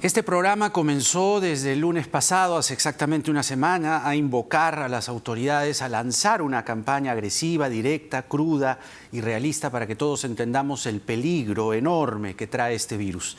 Este programa comenzó desde el lunes pasado, hace exactamente una semana, a invocar a las autoridades a lanzar una campaña agresiva, directa, cruda y realista para que todos entendamos el peligro enorme que trae este virus.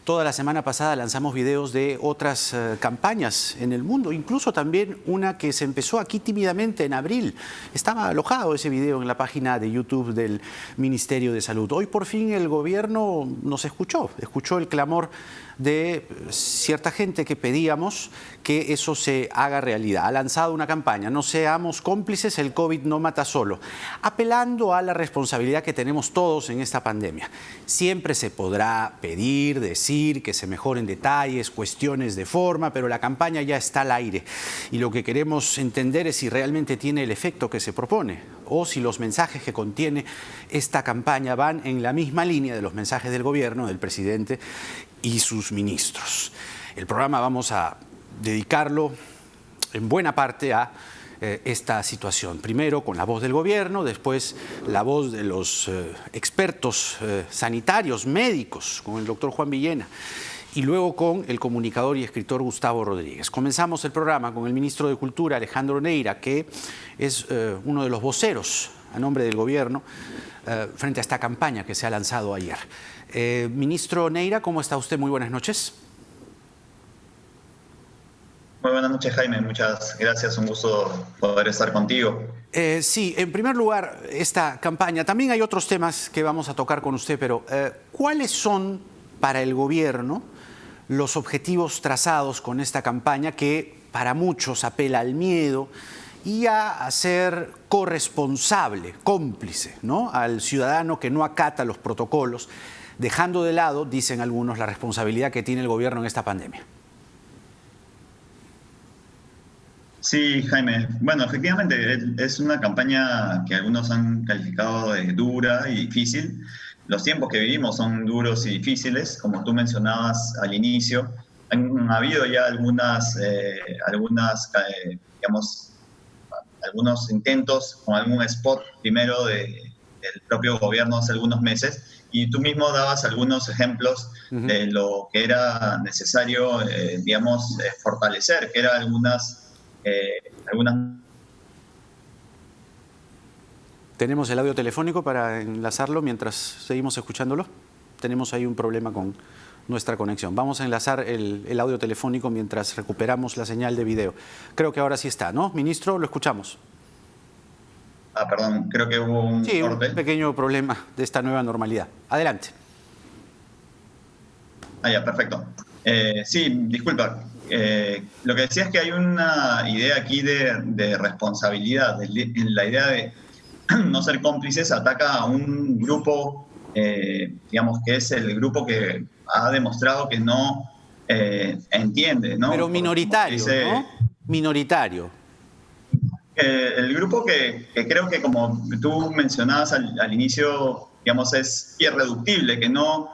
Toda la semana pasada lanzamos videos de otras campañas en el mundo, incluso también una que se empezó aquí tímidamente en abril. Estaba alojado ese video en la página de YouTube del Ministerio de Salud. Hoy por fin el gobierno nos escuchó el clamor de cierta gente que pedíamos que eso se haga realidad. Ha lanzado una campaña, no seamos cómplices, el COVID no mata solo, apelando a la responsabilidad que tenemos todos en esta pandemia. Siempre se podrá pedir, decir que se mejoren detalles, cuestiones de forma, pero la campaña ya está al aire y lo que queremos entender es si realmente tiene el efecto que se propone o si los mensajes que contiene esta campaña van en la misma línea de los mensajes del gobierno, del presidente y sus ministros. El programa vamos a dedicarlo en buena parte a esta situación. Primero con la voz del gobierno, después la voz de los expertos sanitarios, médicos, con el doctor Juan Villena, y luego con el comunicador y escritor Gustavo Rodríguez. Comenzamos el programa con el ministro de Cultura, Alejandro Neira, que es uno de los voceros a nombre del gobierno frente a esta campaña que se ha lanzado ayer. Ministro Neira, ¿cómo está usted? Muy buenas noches. Muy buenas noches, Jaime. Muchas gracias. Un gusto poder estar contigo. Sí, en primer lugar, esta campaña. También hay otros temas que vamos a tocar con usted, pero ¿cuáles son para el gobierno los objetivos trazados con esta campaña que para muchos apela al miedo y a ser corresponsable, cómplice, ¿no?, al ciudadano que no acata los protocolos, dejando de lado, dicen algunos, la responsabilidad que tiene el gobierno en esta pandemia? Sí, Jaime. Bueno, efectivamente, es una campaña que algunos han calificado de dura y difícil. Los tiempos que vivimos son duros y difíciles, como tú mencionabas al inicio. Han habido ya digamos, algunos intentos con algún spot primero del propio gobierno hace algunos meses, y tú mismo dabas algunos ejemplos de lo que era necesario, digamos, fortalecer, que eran algunas... ¿Tenemos el audio telefónico para enlazarlo mientras seguimos escuchándolo? Tenemos ahí un problema con nuestra conexión. Vamos a enlazar el audio telefónico mientras recuperamos la señal de video. Creo que ahora sí está, ¿no? Ministro, lo escuchamos. Perdón, creo que hubo un corte. Un pequeño problema de esta nueva normalidad. Adelante. Ya, perfecto. Sí, disculpa. Lo que decía es que hay una idea aquí de responsabilidad. La idea de no ser cómplices ataca a un grupo, digamos, que es el grupo que ha demostrado que no entiende, ¿no? Pero minoritario, ¿no? Minoritario. El grupo que creo que, como tú mencionabas al inicio, digamos, es irreductible, que no,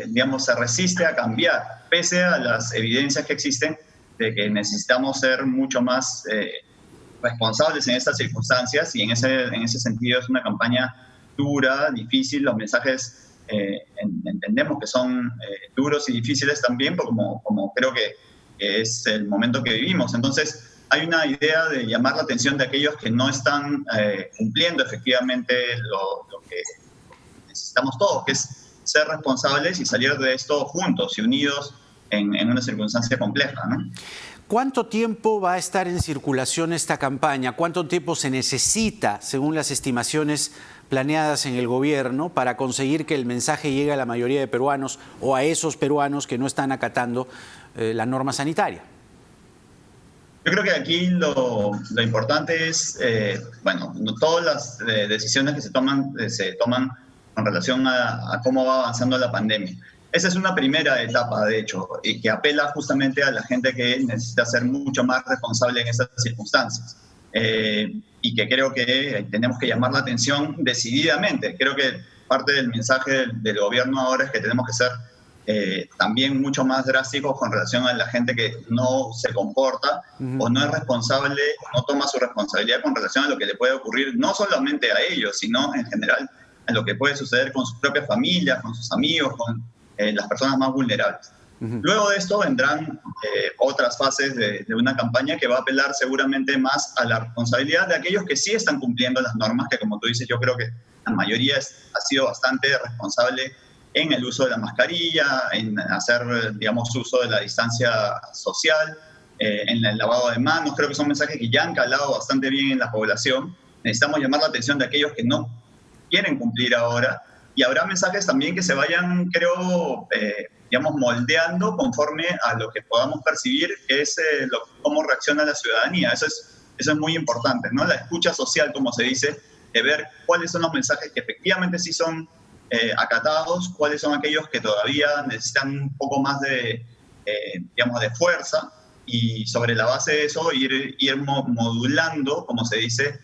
digamos, se resiste a cambiar, pese a las evidencias que existen de que necesitamos ser mucho más responsables en estas circunstancias, y en ese sentido es una campaña dura, difícil. Los mensajes entendemos que son duros y difíciles también, como creo que es el momento que vivimos. Entonces, hay una idea de llamar la atención de aquellos que no están cumpliendo efectivamente lo que necesitamos todos, que es ser responsables y salir de esto juntos y unidos en una circunstancia compleja, ¿no? ¿Cuánto tiempo va a estar en circulación esta campaña? ¿Cuánto tiempo se necesita, según las estimaciones planeadas en el gobierno, para conseguir que el mensaje llegue a la mayoría de peruanos o a esos peruanos que no están acatando la norma sanitaria? Yo creo que aquí lo importante es, bueno, todas las decisiones que se toman con relación a cómo va avanzando la pandemia. Esa es una primera etapa, de hecho, y que apela justamente a la gente que necesita ser mucho más responsable en estas circunstancias. Y que creo que tenemos que llamar la atención decididamente. Creo que parte del mensaje del gobierno ahora es que tenemos que ser también mucho más drásticos con relación a la gente que no se comporta o no es responsable, o no toma su responsabilidad con relación a lo que le puede ocurrir, no solamente a ellos, sino en general a lo que puede suceder con sus propias familias, con sus amigos, con las personas más vulnerables. Luego de esto vendrán otras fases de una campaña que va a apelar seguramente más a la responsabilidad de aquellos que sí están cumpliendo las normas, que como tú dices, yo creo que la mayoría ha sido bastante responsable en el uso de la mascarilla, en hacer, digamos, uso de la distancia social, en el lavado de manos. Creo que son mensajes que ya han calado bastante bien en la población. Necesitamos llamar la atención de aquellos que no quieren cumplir ahora, y habrá mensajes también que se vayan, creo, digamos, moldeando conforme a lo que podamos percibir, que es cómo reacciona la ciudadanía. Eso es muy importante, ¿no? La escucha social, como se dice, de ver cuáles son los mensajes que efectivamente sí son acatados, cuáles son aquellos que todavía necesitan un poco más digamos, de fuerza, y sobre la base de eso ir modulando, como se dice,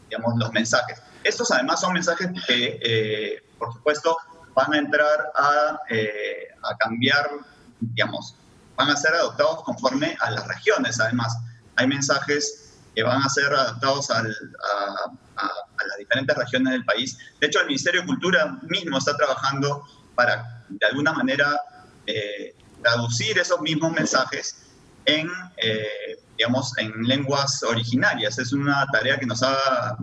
digamos, los mensajes. Estos además son mensajes que, por supuesto, van a entrar a cambiar, digamos, van a ser adoptados conforme a las regiones. Además, hay mensajes que van a ser adaptados a las diferentes regiones del país. De hecho, el Ministerio de Cultura mismo está trabajando para, de alguna manera, traducir esos mismos mensajes digamos, en lenguas originarias. Es una tarea que nos ha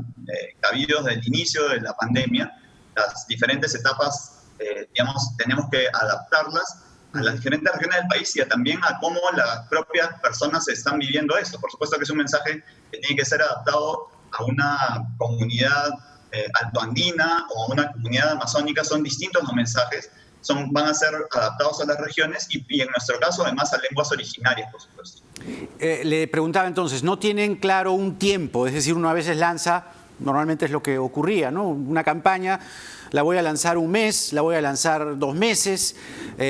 cabido desde el inicio de la pandemia. Las diferentes etapas, digamos, tenemos que adaptarlas a las diferentes regiones del país y también a cómo las propias personas están viviendo esto. Por supuesto que es un mensaje que tiene que ser adaptado a una comunidad altoandina o a una comunidad amazónica. Son distintos los mensajes, van a ser adaptados a las regiones y en nuestro caso además a lenguas originarias, por supuesto. Le preguntaba entonces, ¿no tienen claro un tiempo? Es decir, uno a veces lanza, normalmente es lo que ocurría, ¿no? Una campaña, la voy a lanzar un mes, la voy a lanzar 2 meses,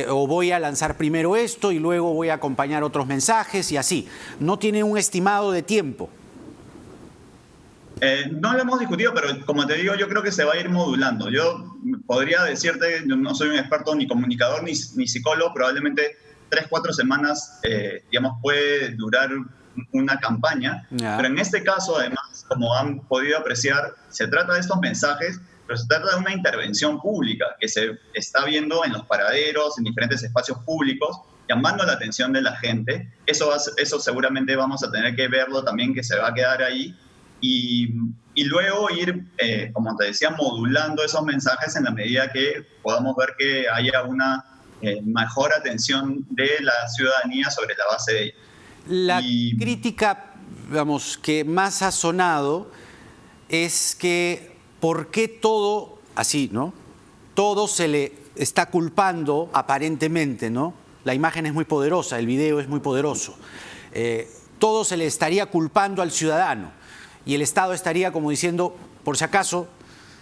o voy a lanzar primero esto y luego voy a acompañar otros mensajes y así. ¿No tiene un estimado de tiempo? No lo hemos discutido, pero como te digo, yo creo que se va a ir modulando. Yo podría decirte, yo no soy un experto ni comunicador ni psicólogo, probablemente 3-4 semanas, digamos, puede durar una campaña, pero en este caso, además, como han podido apreciar, se trata de estos mensajes, pero se trata de una intervención pública que se está viendo en los paraderos, en diferentes espacios públicos, llamando la atención de la gente. Eso seguramente vamos a tener que verlo también, que se va a quedar ahí, y luego ir, como te decía, modulando esos mensajes en la medida que podamos ver que haya una mejor atención de la ciudadanía sobre la base de ello. La crítica, digamos, que más ha sonado es que ¿por qué todo así, no? Todo se le está culpando aparentemente, ¿no? La imagen es muy poderosa, el video es muy poderoso. Todo se le estaría culpando al ciudadano y el Estado estaría como diciendo, por si acaso,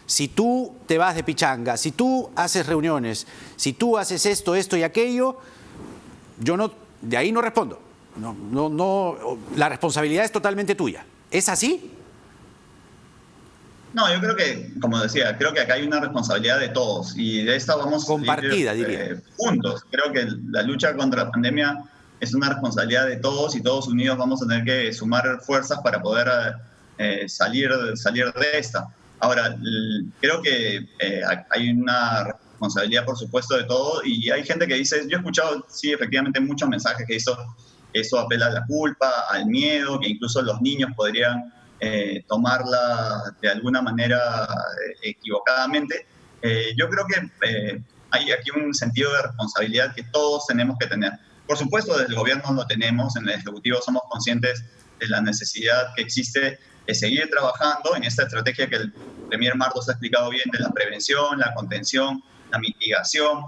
si tú te vas de pichanga, si tú haces reuniones, si tú haces esto, esto y aquello, yo no, de ahí no respondo. No, la responsabilidad es totalmente tuya. ¿Es así? No, yo creo que, como decía, creo que acá hay una responsabilidad de todos y de esta vamos compartida, diría. Juntos. Creo que la lucha contra la pandemia es una responsabilidad de todos y todos unidos vamos a tener que sumar fuerzas para poder salir de esta. Ahora, creo que hay una responsabilidad, por supuesto, de todo y hay gente que dice, yo he escuchado, sí, efectivamente, muchos mensajes que eso apela a la culpa, al miedo, que incluso los niños podrían tomarla de alguna manera equivocadamente. Yo creo que hay aquí un sentido de responsabilidad que todos tenemos que tener. Por supuesto, desde el gobierno lo tenemos, en el Ejecutivo somos conscientes de la necesidad que existe de seguir trabajando en esta estrategia que el Premier Martos ha explicado bien, de la prevención, la contención, la mitigación,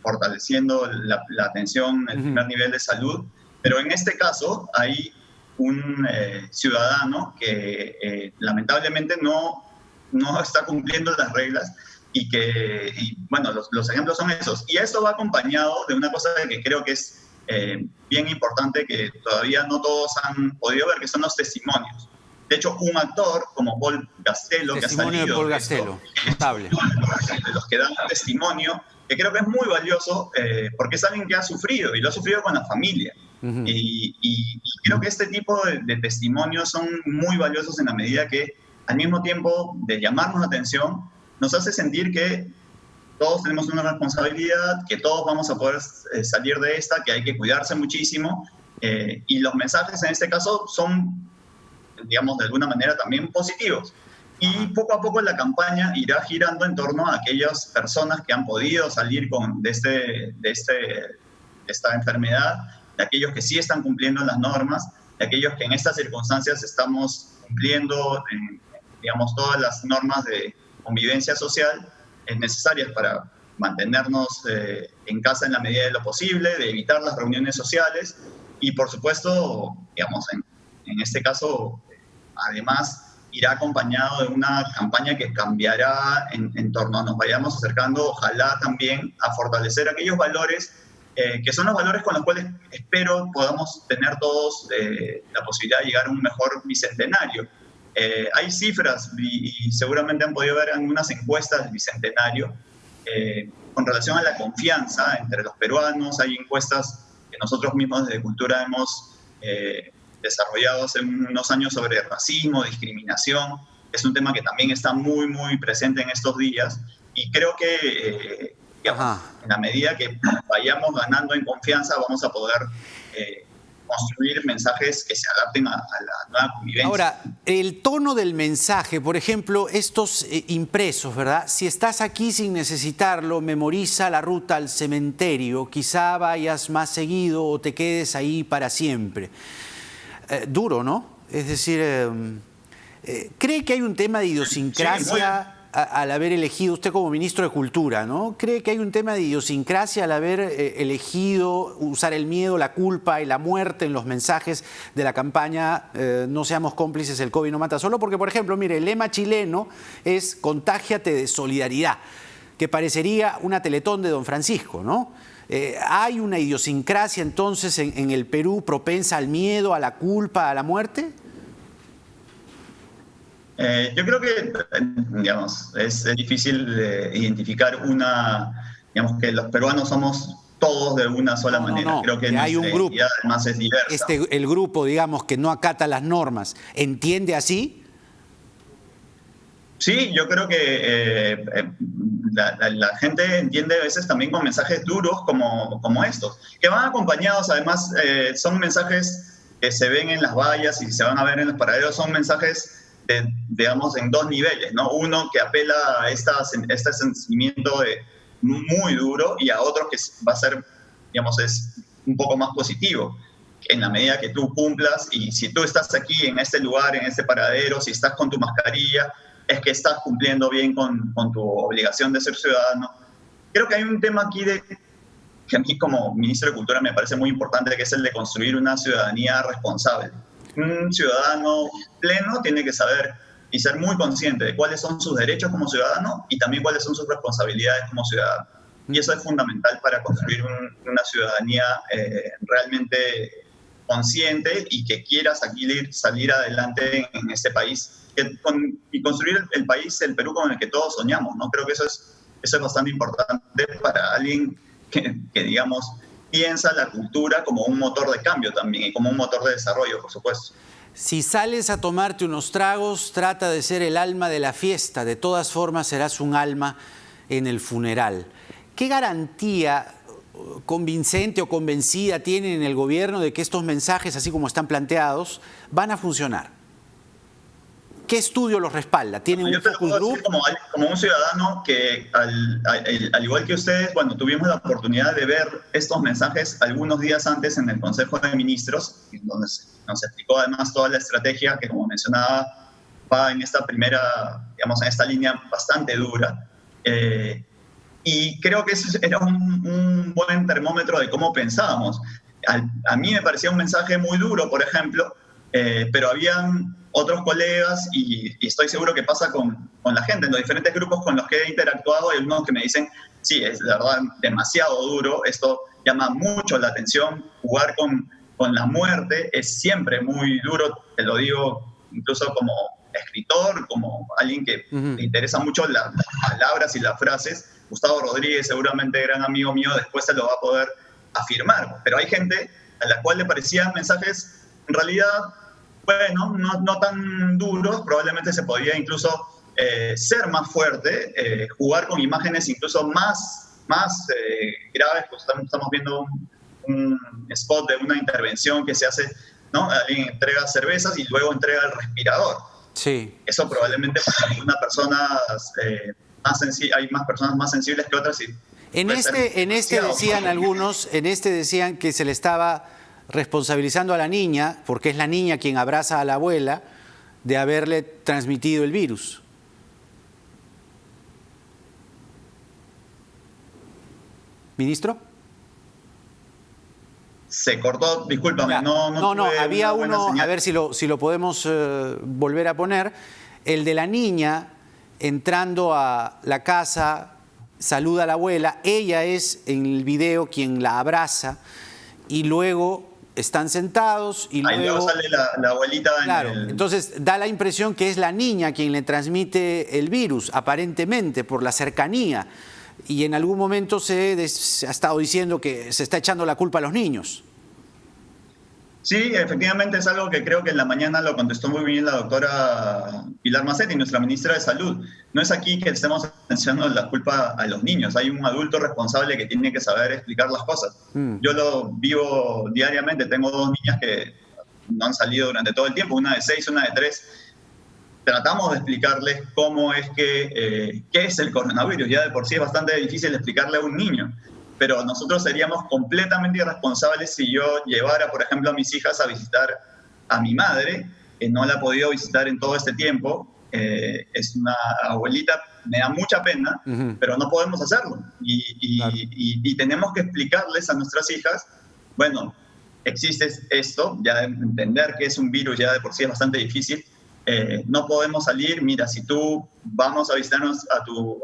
fortaleciendo la atención, el primer nivel de salud. Pero en este caso hay un ciudadano que lamentablemente no está cumpliendo las reglas y bueno, los ejemplos son esos. Y esto va acompañado de una cosa que creo que es bien importante, que todavía no todos han podido ver, que son los testimonios. De hecho, un actor como Paul Gastelo, que ha salido de Paul Gastelo, notable, de los que dan testimonio, que creo que es muy valioso porque es alguien que ha sufrido y lo ha sufrido con la familia. Y creo que este tipo de testimonios son muy valiosos en la medida que, al mismo tiempo de llamarnos la atención, nos hace sentir que todos tenemos una responsabilidad, que todos vamos a poder salir de esta, que hay que cuidarse muchísimo, y los mensajes en este caso son, digamos, de alguna manera también positivos. Y poco a poco la campaña irá girando en torno a aquellas personas que han podido salir de esta enfermedad, de aquellos que sí están cumpliendo las normas, de aquellos que en estas circunstancias estamos cumpliendo, digamos, todas las normas de convivencia social necesarias para mantenernos en casa en la medida de lo posible, de evitar las reuniones sociales y, por supuesto, digamos, en este caso, además, irá acompañado de una campaña que cambiará en torno a nos vayamos acercando, ojalá también a fortalecer aquellos valores que son los valores con los cuales espero podamos tener todos la posibilidad de llegar a un mejor bicentenario. Hay cifras y seguramente han podido ver en unas encuestas del bicentenario con relación a la confianza entre los peruanos. Hay encuestas que nosotros mismos desde Cultura hemos desarrollado hace unos años sobre racismo, discriminación. Es un tema que también está muy, muy presente en estos días y creo que digamos, en la medida que vayamos ganando en confianza vamos a poder construir mensajes que se adapten a la nueva convivencia. Ahora, el tono del mensaje, por ejemplo, estos impresos, ¿verdad? Si estás aquí sin necesitarlo, memoriza la ruta al cementerio, quizá vayas más seguido o te quedes ahí para siempre. Duro, ¿no? Es decir, ¿cree que hay un tema de idiosincrasia al haber elegido, usted como ministro de Cultura, ¿no? ¿Cree que hay un tema de idiosincrasia al haber elegido usar el miedo, la culpa y la muerte en los mensajes de la campaña No seamos cómplices, el COVID no mata solo? Porque, por ejemplo, mire, el lema chileno es Contágiate de solidaridad, que parecería una Teletón de Don Francisco, ¿no? ¿Hay una idiosincrasia entonces en el Perú propensa al miedo, a la culpa, a la muerte? Yo creo que, digamos, es difícil identificar digamos, que los peruanos somos todos de una sola manera. No, creo que hay un grupo, además es diversa. El grupo, digamos, que no acata las normas, ¿entiende así? Sí, yo creo que la gente entiende a veces también con mensajes duros como estos, que van acompañados, además, son mensajes que se ven en las vallas y se van a ver en los paraderos, son mensajes digamos, en dos niveles, ¿no? Uno que apela a este sentimiento muy duro y a otro que va a ser, digamos, es un poco más positivo. En la medida que tú cumplas y si tú estás aquí en este lugar, en este paradero, si estás con tu mascarilla, es que estás cumpliendo bien con tu obligación de ser ciudadano. Creo que hay un tema aquí que a mí como ministro de Cultura me parece muy importante, que es el de construir una ciudadanía responsable. Un ciudadano pleno tiene que saber y ser muy consciente de cuáles son sus derechos como ciudadano y también cuáles son sus responsabilidades como ciudadano. Y eso es fundamental para construir una ciudadanía realmente consciente y que quiera salir adelante en este país y construir el país, el Perú con el que todos soñamos, ¿no? Creo que eso es bastante importante para alguien que digamos, piensa la cultura como un motor de cambio también y como un motor de desarrollo, por supuesto. Si sales a tomarte unos tragos, trata de ser el alma de la fiesta. De todas formas, serás un alma en el funeral. ¿Qué garantía convincente o convencida tienen en el gobierno de que estos mensajes, así como están planteados, van a funcionar? ¿Qué estudio los respalda? ¿Tienen un focus group? Como un ciudadano que, al igual que ustedes, cuando tuvimos la oportunidad de ver estos mensajes algunos días antes en el Consejo de Ministros, donde nos explicó además toda la estrategia que, como mencionaba, va en esta primera, digamos, en esta línea bastante dura. Y creo que eso era un buen termómetro de cómo pensábamos. A mí me parecía un mensaje muy duro, por ejemplo, pero habían otros colegas, y estoy seguro que pasa con la gente, en los diferentes grupos con los que he interactuado, hay algunos que me dicen, sí, es la verdad demasiado duro, esto llama mucho la atención, jugar con la muerte es siempre muy duro, te lo digo incluso como escritor, como alguien que le interesa mucho las palabras y las frases. Gustavo Rodríguez, seguramente gran amigo mío, después se lo va a poder afirmar, pero hay gente a la cual le parecían mensajes en realidad, bueno, no tan duros, probablemente se podía incluso ser más fuerte, jugar con imágenes incluso más graves. Pues estamos viendo un spot de una intervención que se hace, ¿no? Alguien entrega cervezas y luego entrega el respirador. Sí. Eso probablemente para una persona hay más personas más sensibles que otras. En este decían algunos, decían que se le estaba responsabilizando a la niña, porque es la niña quien abraza a la abuela, de haberle transmitido el virus. ¿Ministro? Se cortó, discúlpame, no, había uno, a ver si lo podemos volver a poner, el de la niña entrando a la casa, saluda a la abuela, ella es en el video quien la abraza y luego están sentados y luego sale la abuelita. Claro, entonces da la impresión que es la niña quien le transmite el virus, aparentemente por la cercanía. Y en algún momento se ha estado diciendo que se está echando la culpa a los niños. Sí, efectivamente es algo que creo que en la mañana lo contestó muy bien la doctora Pilar Mazzetti, nuestra ministra de Salud. No es aquí que estemos echando la culpa a los niños. Hay un adulto responsable que tiene que saber explicar las cosas. Yo lo vivo diariamente. Tengo 2 niñas que no han salido durante todo el tiempo, una de 6, una de 3. Tratamos de explicarles cómo es qué es el coronavirus. Ya de por sí es bastante difícil explicarle a un niño, pero nosotros seríamos completamente irresponsables si yo llevara, por ejemplo, a mis hijas a visitar a mi madre, que no la he podido visitar en todo este tiempo. Es una abuelita, me da mucha pena, pero no podemos hacerlo. Y tenemos que explicarles a nuestras hijas, bueno, existe esto, ya entender que es un virus ya de por sí es bastante difícil. No podemos salir, mira, si tú vamos a visitarnos a tus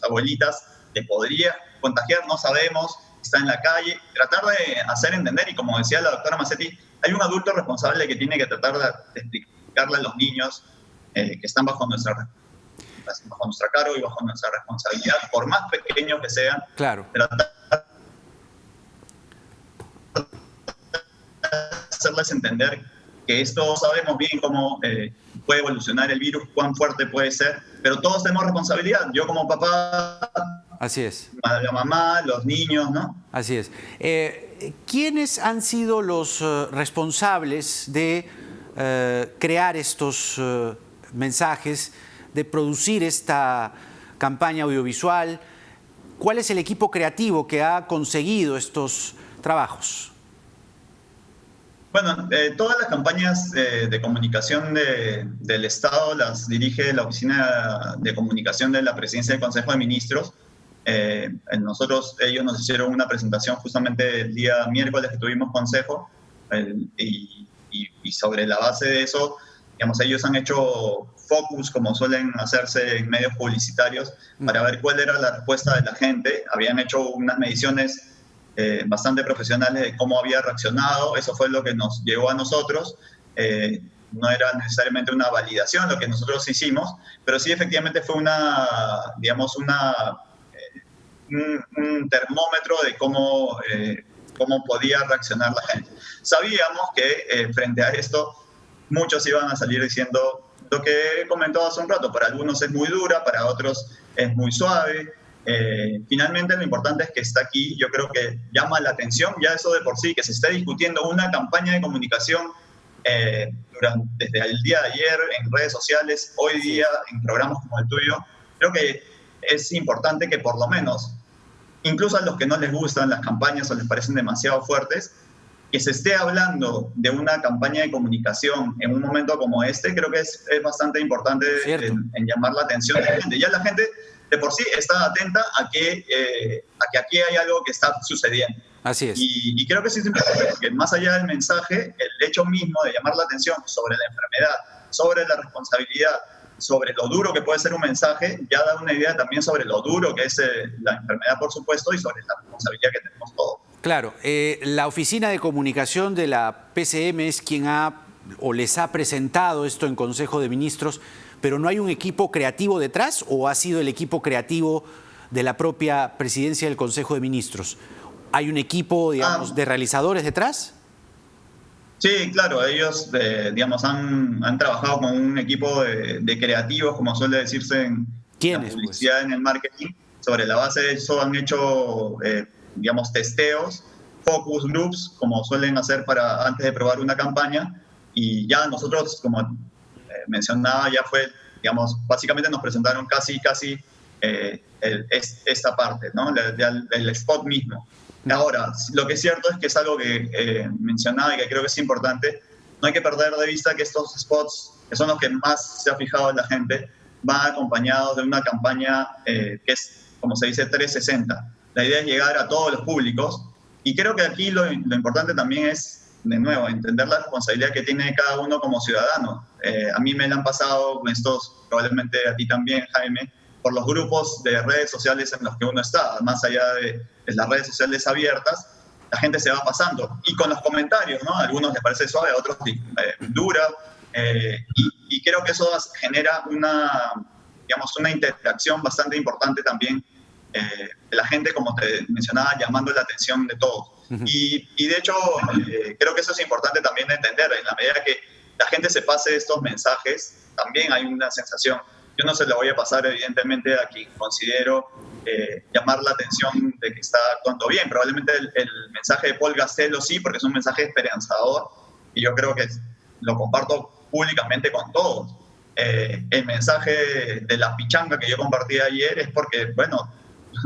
abuelitas, te podría contagiar, no sabemos, está en la calle. Tratar de hacer entender, y como decía la doctora Mazzetti, hay un adulto responsable que tiene que tratar de explicarle a los niños que están bajo nuestra cargo y bajo nuestra responsabilidad, por más pequeños que sean. Claro. Tratar de hacerles entender que esto sabemos bien cómo puede evolucionar el virus, cuán fuerte puede ser, pero todos tenemos responsabilidad. Yo como papá, así es, la mamá, los niños, ¿no? Así es. ¿Quiénes han sido los responsables de crear estos mensajes, de producir esta campaña audiovisual? ¿Cuál es el equipo creativo que ha conseguido estos trabajos? Bueno, todas las campañas de comunicación del Estado las dirige la Oficina de Comunicación de la Presidencia del Consejo de Ministros. Ellos nos hicieron una presentación justamente el día miércoles que tuvimos consejo, y sobre la base de eso, digamos, ellos han hecho focus, como suelen hacerse en medios publicitarios, para ver cuál era la respuesta de la gente. Habían hecho unas mediciones bastante profesionales de cómo había reaccionado. Eso fue lo que nos llegó a nosotros. No era necesariamente una validación lo que nosotros hicimos, pero sí efectivamente fue un termómetro de cómo podía reaccionar la gente. Sabíamos que frente a esto muchos iban a salir diciendo lo que he comentado hace un rato. Para algunos es muy dura, para otros es muy suave. Finalmente lo importante es que está aquí. Yo creo que llama la atención ya eso de por sí, que se esté discutiendo una campaña de comunicación desde el día de ayer en redes sociales, hoy día en programas como el tuyo. Creo que es importante que por lo menos, incluso a los que no les gustan las campañas o les parecen demasiado fuertes, que se esté hablando de una campaña de comunicación en un momento como este, creo que es bastante importante en llamar la atención de la gente. Ya la gente de por sí está atenta a que aquí hay algo que está sucediendo. Así es. Y creo que sí es importante, porque más allá del mensaje, el hecho mismo de llamar la atención sobre la enfermedad, sobre la responsabilidad, sobre lo duro que puede ser un mensaje, ya da una idea también sobre lo duro que es la enfermedad, por supuesto, y sobre la responsabilidad que tenemos todos. Claro, la Oficina de Comunicación de la PCM es quien les ha presentado esto en Consejo de Ministros, pero ¿no hay un equipo creativo detrás o ha sido el equipo creativo de la propia presidencia del Consejo de Ministros? ¿Hay un equipo, digamos, de realizadores detrás? Sí, claro, ellos, digamos, han trabajado con un equipo de creativos, como suele decirse en la ¿Quiénes, pues? publicidad, en el marketing. Sobre la base de eso han hecho, digamos, testeos, focus groups, como suelen hacer para antes de probar una campaña. Y ya nosotros, como mencionaba, ya fue, digamos, básicamente nos presentaron casi esta parte, ¿no? El spot mismo. Ahora, lo que es cierto es que es algo que mencionaba y que creo que es importante. No hay que perder de vista que estos spots, que son los que más se ha fijado la gente, van acompañados de una campaña que es, como se dice, 360. La idea es llegar a todos los públicos y creo que aquí lo importante también es, de nuevo, entender la responsabilidad que tiene cada uno como ciudadano. A mí me la han pasado estos, probablemente a ti también, Jaime, por los grupos de redes sociales en los que uno está, más allá de las redes sociales abiertas, la gente se va pasando. Y con los comentarios, ¿no? A algunos les parece suave, a otros dura. Y creo que eso genera digamos, una interacción bastante importante también de la gente, como te mencionaba, llamando la atención de todos. Y de hecho, creo que eso es importante también de entender. En la medida que la gente se pase estos mensajes, también hay una sensación. Yo no se la voy a pasar, evidentemente, a quien considero llamar la atención de que está actuando bien. Probablemente el mensaje de Paul Gastelo sí, porque es un mensaje esperanzador y yo creo que lo comparto públicamente con todos. El mensaje de la pichanga que yo compartí ayer es porque, bueno,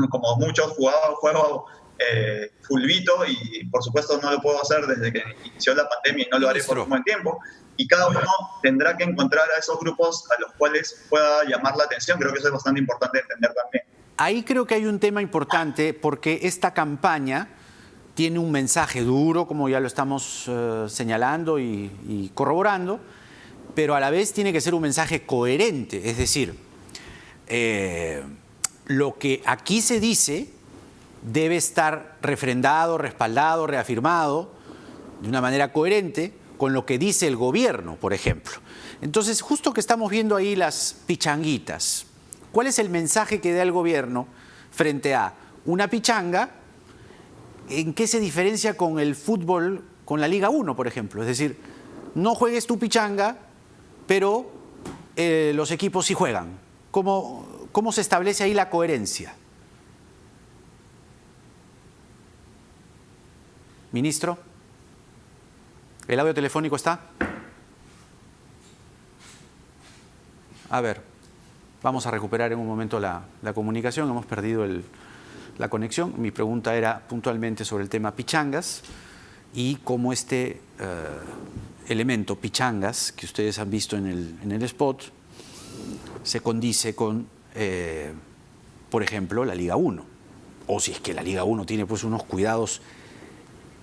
como muchos juego fulbito y por supuesto no lo puedo hacer desde que inició la pandemia y no lo haré por un buen tiempo. Y cada uno tendrá que encontrar a esos grupos a los cuales pueda llamar la atención. Creo que eso es bastante importante entender también. Ahí creo que hay un tema importante porque esta campaña tiene un mensaje duro, como ya lo estamos señalando y corroborando, pero a la vez tiene que ser un mensaje coherente. Es decir, lo que aquí se dice debe estar refrendado, respaldado, reafirmado de una manera coherente con lo que dice el gobierno, por ejemplo. Entonces, justo que estamos viendo ahí las pichanguitas, ¿cuál es el mensaje que da el gobierno frente a una pichanga? ¿En qué se diferencia con el fútbol, con la Liga 1, por ejemplo? Es decir, no juegues tu pichanga, pero los equipos sí juegan. ¿Cómo se establece ahí la coherencia? Ministro, ¿el audio telefónico está? A ver, vamos a recuperar en un momento la comunicación. Hemos perdido la conexión. Mi pregunta era puntualmente sobre el tema pichangas y cómo este elemento pichangas que ustedes han visto en el spot se condice con, por ejemplo, la Liga 1. O si es que la Liga 1 tiene pues unos cuidados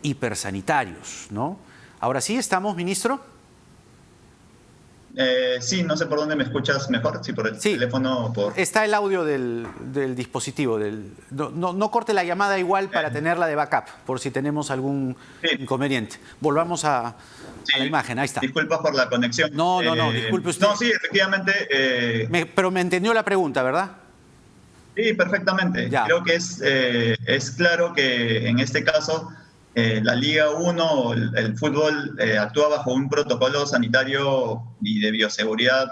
hipersanitarios, ¿no? Ahora sí, ¿estamos, ministro? Sí, no sé por dónde me escuchas mejor, si por el teléfono o por... Está el audio del dispositivo. No corte la llamada igual para tenerla de backup, por si tenemos algún inconveniente. Volvamos a la imagen, ahí está. Disculpas por la conexión. No, disculpe usted. No, sí, efectivamente... pero me entendió la pregunta, ¿verdad? Sí, perfectamente. Ya. Creo que es claro que en este caso la Liga 1, el fútbol, actúa bajo un protocolo sanitario y de bioseguridad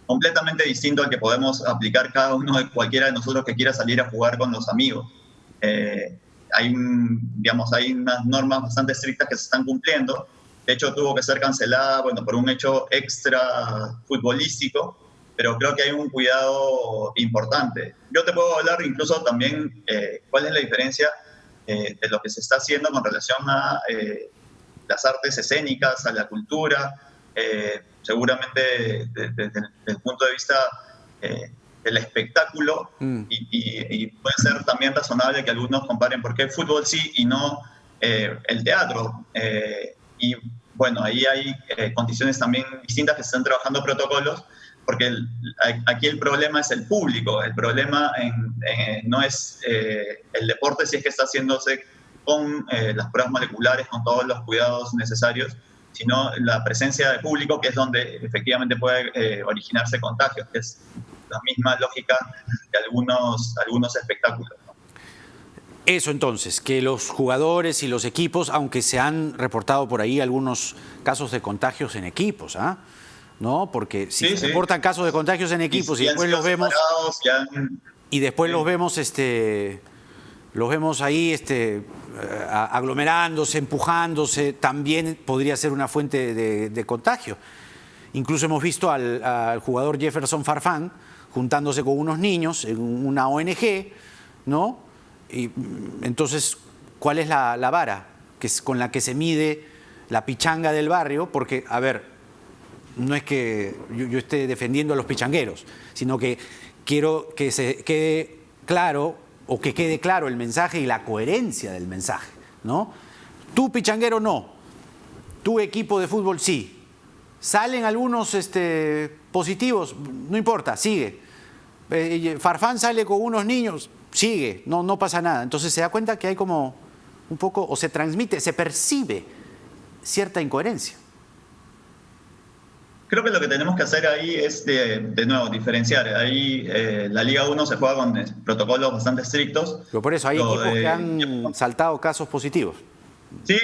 completamente distinto al que podemos aplicar cada uno de cualquiera de nosotros que quiera salir a jugar con los amigos. Hay unas normas bastante estrictas que se están cumpliendo. De hecho, tuvo que ser cancelada, por un hecho extra futbolístico, pero creo que hay un cuidado importante. Yo te puedo hablar incluso también cuál es la diferencia de lo que se está haciendo con relación a las artes escénicas, a la cultura, seguramente desde el punto de vista del espectáculo, y puede ser también razonable que algunos comparen por qué el fútbol sí y no el teatro. Y bueno, ahí hay condiciones también distintas que se están trabajando protocolos, porque aquí el problema es el público, el problema no es el deporte si es que está haciéndose con las pruebas moleculares, con todos los cuidados necesarios, sino la presencia de público, que es donde efectivamente puede originarse contagios, que es la misma lógica de algunos espectáculos, ¿no? Eso entonces, que los jugadores y los equipos, aunque se han reportado por ahí algunos casos de contagios en equipos, ¿ah? ¿No? Porque si se reportan casos de contagios en equipos y después los vemos y después los vemos ahí aglomerándose, empujándose, también podría ser una fuente de contagio. Incluso hemos visto al jugador Jefferson Farfán juntándose con unos niños en una ONG, ¿no? Y entonces, ¿cuál es la vara con la que se mide la pichanga del barrio? Porque, a ver, no es que yo esté defendiendo a los pichangueros, sino que quiero que se quede claro, o que quede claro el mensaje y la coherencia del mensaje, ¿no? Tú, pichanguero, no. Tu equipo de fútbol, sí. Salen algunos positivos, no importa, sigue. Farfán sale con unos niños, sigue, no pasa nada. Entonces se da cuenta que hay como un poco, o se transmite, se percibe cierta incoherencia. Creo que lo que tenemos que hacer ahí es, de nuevo, diferenciar. Ahí la Liga 1 se juega con protocolos bastante estrictos. Pero por eso hay equipos que han saltado casos positivos. Sí,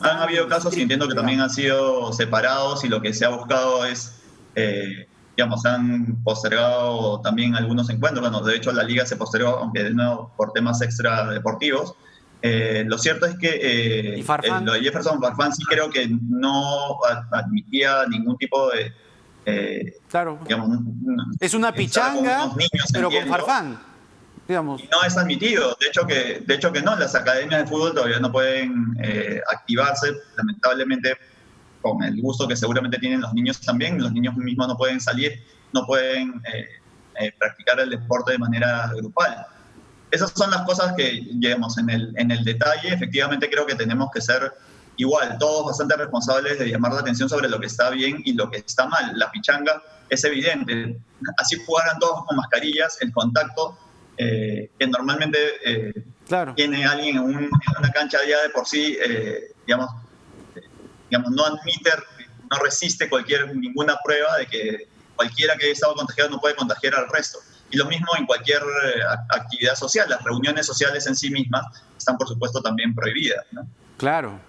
han habido casos y entiendo que también han sido separados y lo que se ha buscado es, digamos, han postergado también algunos encuentros. Bueno, de hecho la Liga se postergó, aunque de nuevo por temas extradeportivos. Lo cierto es que lo de Jefferson Farfán sí creo que no admitía ningún tipo de... claro, digamos, es una pichanga, pero con Farfán, digamos. Y no es admitido, de hecho que no, las academias de fútbol todavía no pueden activarse, lamentablemente, con el gusto que seguramente tienen los niños también. Los niños mismos no pueden salir, no pueden practicar el deporte de manera grupal. Esas son las cosas que, digamos, en el detalle, efectivamente creo que tenemos que ser igual, todos bastante responsables de llamar la atención sobre lo que está bien y lo que está mal. La pichanga es evidente. Así jugaran todos con mascarillas, el contacto que normalmente tiene alguien en una cancha ya de por sí, digamos, no admite, no resiste ninguna prueba de que cualquiera que haya estado contagiado no puede contagiar al resto. Y lo mismo en cualquier actividad social. Las reuniones sociales en sí mismas están, por supuesto, también prohibidas, ¿no? Claro.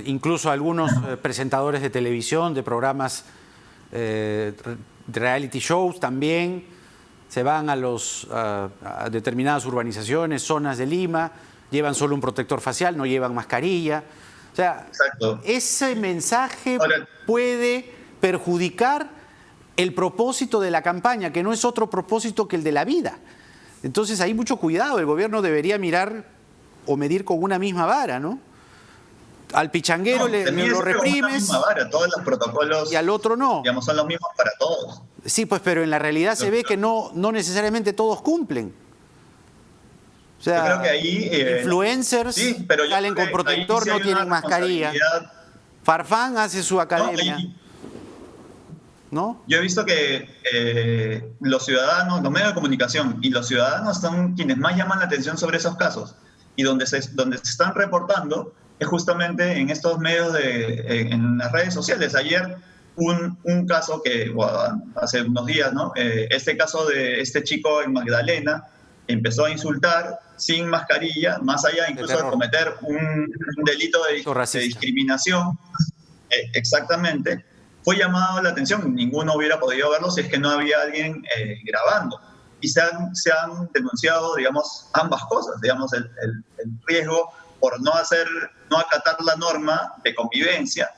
Incluso algunos presentadores de televisión, de programas de reality shows también se van a determinadas urbanizaciones, zonas de Lima, llevan solo un protector facial, no llevan mascarilla. O sea, exacto, ese mensaje puede perjudicar el propósito de la campaña, que no es otro propósito que el de la vida. Entonces hay mucho cuidado, el gobierno debería mirar o medir con una misma vara, ¿no? Al pichanguero lo reprimes vara, todos los protocolos, y al otro no. Digamos, son los mismos para todos. Sí, pues, pero en la realidad se ve que no necesariamente todos cumplen. O sea, yo creo que ahí, influencers salen con protector, no tienen mascarilla. Farfán hace su academia. ¿No? Yo he visto que los ciudadanos, los medios de comunicación y los ciudadanos son quienes más llaman la atención sobre esos casos. Y donde se están reportando es justamente en estos medios, en las redes sociales. Ayer un caso que, hace unos días, ¿no? Este caso de este chico en Magdalena empezó a insultar sin mascarilla, más allá incluso de cometer un delito de discriminación. Exactamente. Fue llamado la atención, ninguno hubiera podido verlo si es que no había alguien grabando. Y se han denunciado, digamos, ambas cosas, digamos, el riesgo por no acatar la norma de convivencia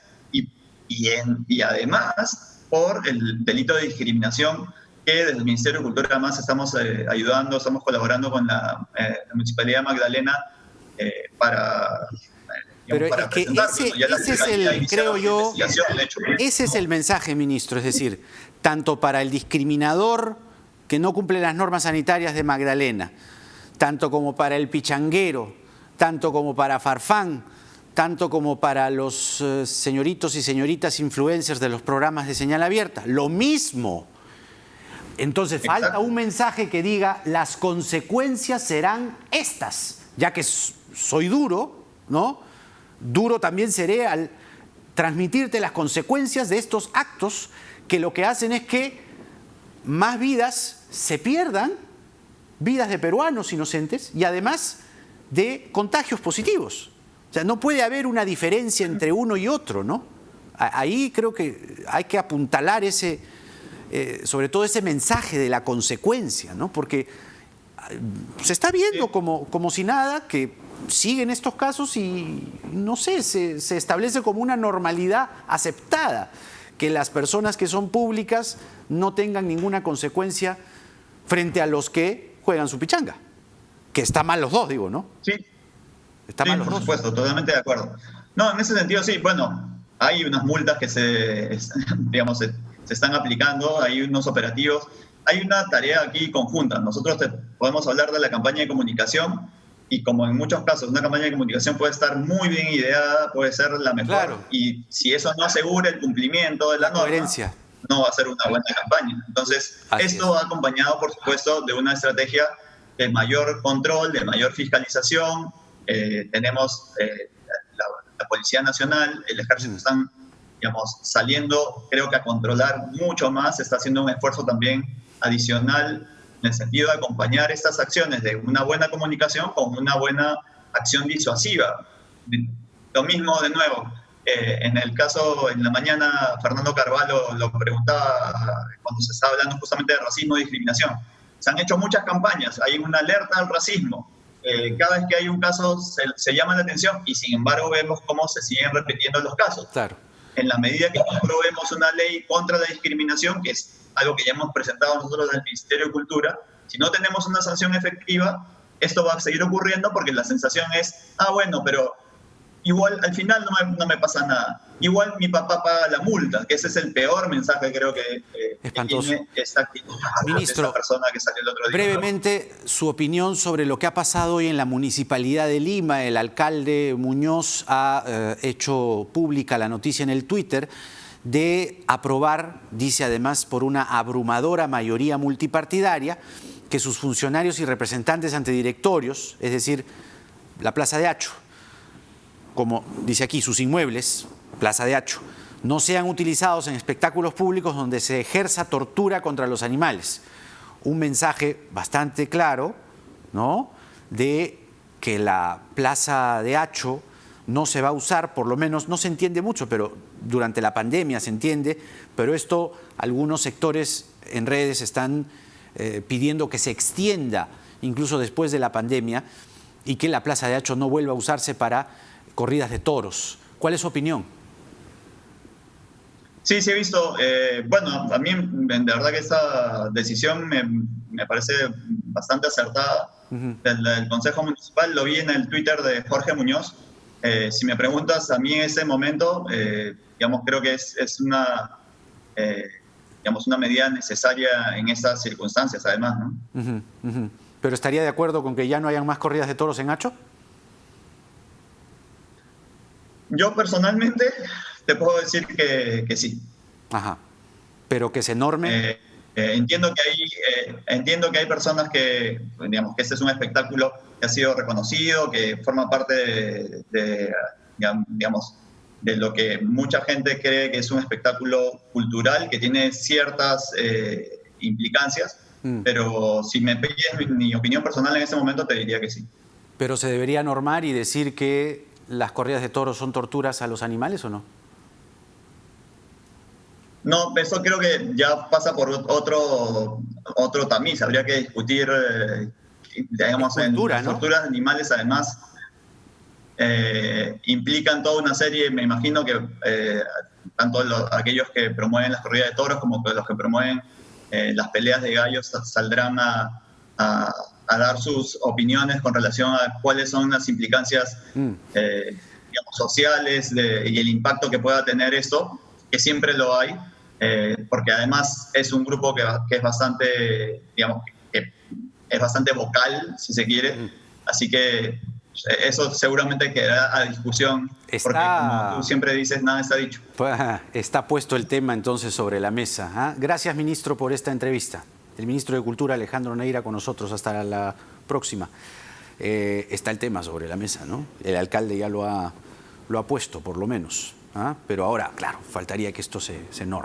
y además por el delito de discriminación que desde el Ministerio de Cultura además estamos ayudando, estamos colaborando con la Municipalidad de Magdalena para... Pero es que ese es creo yo, ese es el mensaje, ministro, es decir, tanto para el discriminador que no cumple las normas sanitarias de Magdalena, tanto como para el pichanguero, tanto como para Farfán, tanto como para los señoritos y señoritas influencers de los programas de señal abierta, lo mismo. Entonces falta un mensaje que diga las consecuencias serán estas, ya que soy duro, ¿no? Duro también seré al transmitirte las consecuencias de estos actos que lo que hacen es que más vidas se pierdan, vidas de peruanos inocentes, y además de contagios positivos. O sea, no puede haber una diferencia entre uno y otro, ¿no? Ahí creo que hay que apuntalar sobre todo ese mensaje de la consecuencia, ¿no? Porque se está viendo como si nada, que siguen estos casos y, no sé, se establece como una normalidad aceptada, que las personas que son públicas no tengan ninguna consecuencia frente a los que juegan su pichanga. Que está mal los dos, digo, ¿no? Sí. Está mal los por dos. Supuesto, totalmente de acuerdo. No, en ese sentido sí, bueno, hay unas multas que se están aplicando, hay unos operativos, hay una tarea aquí conjunta. Nosotros podemos hablar de la campaña de comunicación y como en muchos casos una campaña de comunicación puede estar muy bien ideada, puede ser la mejor, claro, y si eso no asegura el cumplimiento de la norma, coherencia, no va a ser una buena campaña. Entonces, esto va acompañado, por supuesto, de una estrategia de mayor control, de mayor fiscalización. Tenemos la Policía Nacional, el Ejército están, digamos, saliendo, creo que a controlar mucho más, se está haciendo un esfuerzo también adicional en el sentido de acompañar estas acciones de una buena comunicación con una buena acción disuasiva. Lo mismo, de nuevo, en el caso, en la mañana, Fernando Carvalho lo preguntaba cuando se estaba hablando justamente de racismo y discriminación. Se han hecho muchas campañas, hay una alerta al racismo. Cada vez que hay un caso se llama la atención y sin embargo vemos cómo se siguen repitiendo los casos. Claro. En la medida que aprobemos una ley contra la discriminación, que es algo que ya hemos presentado nosotros desde el Ministerio de Cultura, si no tenemos una sanción efectiva, esto va a seguir ocurriendo porque la sensación es, bueno, pero igual al final no me pasa nada. Igual mi papá paga la multa, que ese es el peor mensaje, creo que tiene esta actitud. Ministro, esta persona que salió el otro día. Brevemente, su opinión sobre lo que ha pasado hoy en la Municipalidad de Lima. El alcalde Muñoz ha hecho pública la noticia en el Twitter de aprobar, dice además por una abrumadora mayoría multipartidaria, que sus funcionarios y representantes ante directorios, es decir, la Plaza de Hacho, como dice aquí, sus inmuebles, Plaza de Hacho, no sean utilizados en espectáculos públicos donde se ejerza tortura contra los animales. Un mensaje bastante claro, ¿no?, de que la Plaza de Hacho no se va a usar, por lo menos no se entiende mucho, pero durante la pandemia se entiende, pero esto algunos sectores en redes están pidiendo que se extienda incluso después de la pandemia y que la Plaza de Hacho no vuelva a usarse para corridas de toros. ¿Cuál es su opinión? Sí, he visto. Bueno, a mí de verdad que esta decisión me parece bastante acertada. Del Consejo Municipal, lo vi en el Twitter de Jorge Muñoz. Si me preguntas, a mí en ese momento, digamos, creo que es una medida necesaria en estas circunstancias, además, ¿no? ¿Pero estaría de acuerdo con que ya no hayan más corridas de toros en Hacho? Yo personalmente te puedo decir que sí. Ajá. Pero que se norme. Entiendo que hay personas que, digamos, que este es un espectáculo que ha sido reconocido, que forma parte digamos, de lo que mucha gente cree que es un espectáculo cultural, que tiene ciertas implicancias, pero si me pides mi opinión personal en ese momento te diría que sí. ¿Pero se debería normar y decir que las corridas de toros son torturas a los animales o no? No, eso creo que ya pasa por otro tamiz. Habría que discutir, digamos, cultura, en torturas de animales, además, implican toda una serie, me imagino que tanto aquellos que promueven las corridas de toros como los que promueven las peleas de gallos saldrán a dar sus opiniones con relación a cuáles son las implicancias digamos, sociales y el impacto que pueda tener esto, que siempre lo hay. Porque además es un grupo que es bastante, digamos, que es bastante vocal, si se quiere, así que eso seguramente quedará a discusión, porque como tú siempre dices, nada está dicho. Está puesto el tema entonces sobre la mesa, ¿eh? Gracias, ministro, por esta entrevista. El ministro de Cultura, Alejandro Neira, con nosotros hasta la próxima. Está el tema sobre la mesa, ¿no? El alcalde ya lo ha puesto, por lo menos, ¿eh? Pero ahora, claro, faltaría que esto se norme.